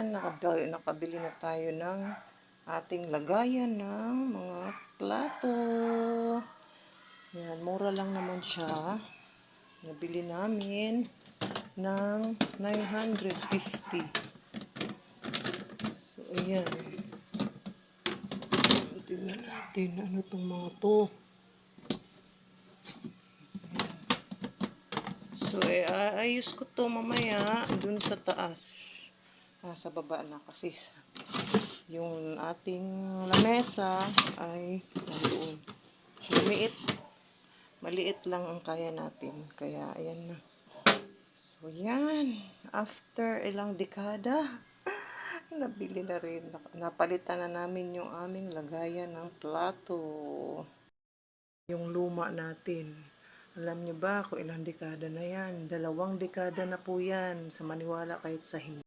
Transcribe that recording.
yan, nakabili na tayo ng ating lagayan ng mga plato. Yan, mura lang naman siya. Nabili namin ng 950. So, ayan. Tingnan natin ano tong mga to. So, ayos ko to mamaya dun sa taas. Sa baba na kasi yung ating lamesa ay nandoon. Maliit lang ang kaya natin. Kaya, ayan na. So, yan. After ilang dekada, nabili na rin. Napalitan na namin yung aming lagayan ng plato. Yung luma natin. Alam nyo ba kung ilang dekada na yan? 2 dekada na po yan. Sa maniwala kahit sa hindi.